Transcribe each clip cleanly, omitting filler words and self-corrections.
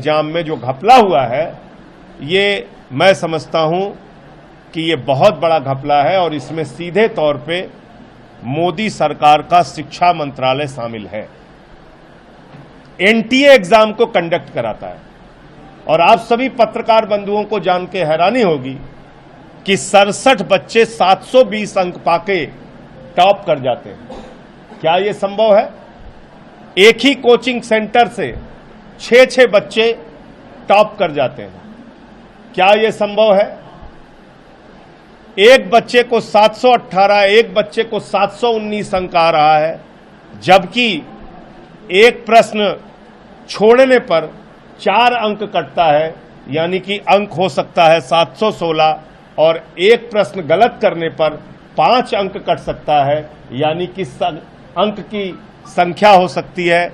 Exam में जो घपला हुआ है, ये मैं समझता हूं कि ये बहुत बड़ा घपला है और इसमें सीधे तौर पे मोदी सरकार का शिक्षा मंत्रालय शामिल है। एनटीए एग्जाम को कंडक्ट कराता है और आप सभी पत्रकार बंधुओं को जान के हैरानी होगी कि 67 बच्चे 720 अंक पाके टॉप कर जाते हैं। क्या यह संभव है? एक ही कोचिंग सेंटर से 6 बच्चे टॉप कर जाते हैं। क्या यह संभव है? एक बच्चे को 718, एक बच्चे को 719 अंक आ रहा है, जबकि एक प्रश्न छोड़ने पर 4 अंक कटता है, यानी कि अंक हो सकता है 716 और एक प्रश्न गलत करने पर 5 अंक कट सकता है, यानी कि अंक की संख्या हो सकती है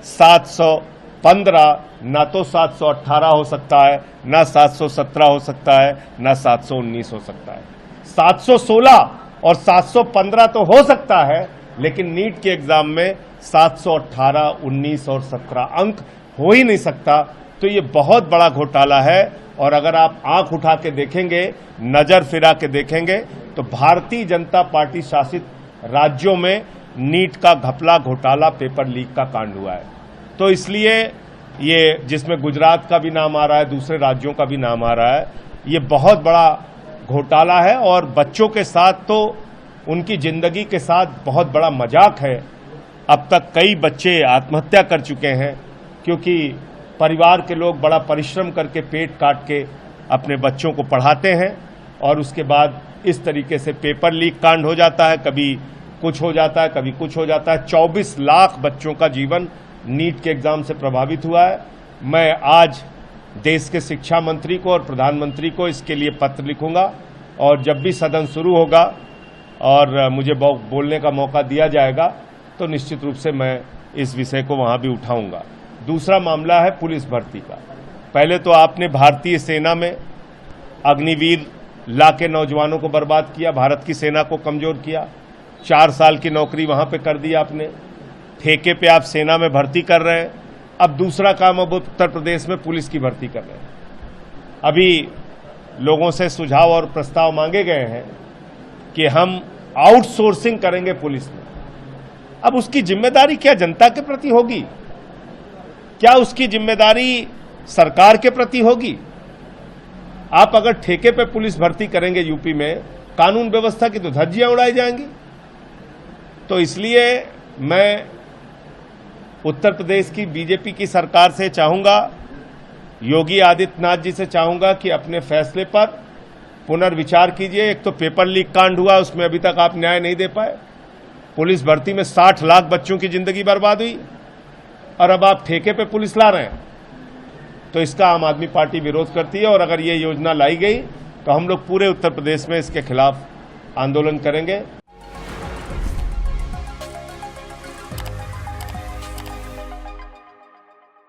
715, ना तो 718 हो सकता है, ना 717 हो सकता है, ना 719 हो सकता है। 716 और 715 तो हो सकता है, लेकिन नीट के एग्जाम में 718, 19 और 17 अंक हो ही नहीं सकता। तो ये बहुत बड़ा घोटाला है और अगर आप आंख उठा के देखेंगे, नजर फिरा के देखेंगे, तो भारतीय जनता पार्टी शासित राज्यों में नीट का घपला, घोटाला, पेपर लीक का कांड हुआ है। तो इसलिए ये, जिसमें गुजरात का भी नाम आ रहा है, दूसरे राज्यों का भी नाम आ रहा है, ये बहुत बड़ा घोटाला है और बच्चों के साथ तो उनकी जिंदगी के साथ बहुत बड़ा मजाक है। अब तक कई बच्चे आत्महत्या कर चुके हैं क्योंकि परिवार के लोग बड़ा परिश्रम करके पेट काट के अपने बच्चों को पढ़ाते हैं और उसके बाद इस तरीके से पेपर लीक कांड हो जाता है। कभी कुछ हो जाता है, कभी कुछ हो जाता है। 24 लाख बच्चों का जीवन नीट के एग्जाम से प्रभावित हुआ है। मैं आज देश के शिक्षा मंत्री को और प्रधानमंत्री को इसके लिए पत्र लिखूंगा और जब भी सदन शुरू होगा और मुझे बोलने का मौका दिया जाएगा तो निश्चित रूप से मैं इस विषय को वहां भी उठाऊंगा। दूसरा मामला है पुलिस भर्ती का। पहले तो आपने भारतीय सेना में अग्निवीर ला के नौजवानों को बर्बाद किया, भारत की सेना को कमजोर किया। 4 साल की नौकरी वहां पे कर दी आपने, ठेके पे आप सेना में भर्ती कर रहे हैं। अब दूसरा काम, अब उत्तर प्रदेश में पुलिस की भर्ती कर रहे हैं। अभी लोगों से सुझाव और प्रस्ताव मांगे गए हैं कि हम आउटसोर्सिंग करेंगे पुलिस में। अब उसकी जिम्मेदारी क्या जनता के प्रति होगी? क्या उसकी जिम्मेदारी सरकार के प्रति होगी? आप अगर ठेके पे पुलिस भर्ती करेंगे यूपी में, कानून व्यवस्था की तो धज्जियां उड़ाई जाएंगी। तो इसलिए मैं उत्तर प्रदेश की बीजेपी की सरकार से चाहूंगा, योगी आदित्यनाथ जी से चाहूंगा कि अपने फैसले पर पुनर्विचार कीजिए। एक तो पेपर लीक कांड हुआ, उसमें अभी तक आप न्याय नहीं दे पाए। पुलिस भर्ती में 60 लाख बच्चों की जिंदगी बर्बाद हुई और अब आप ठेके पे पुलिस ला रहे हैं। तो इसका आम आदमी पार्टी विरोध करती है और अगर ये योजना लाई गई तो हम लोग पूरे उत्तर प्रदेश में इसके खिलाफ आंदोलन करेंगे।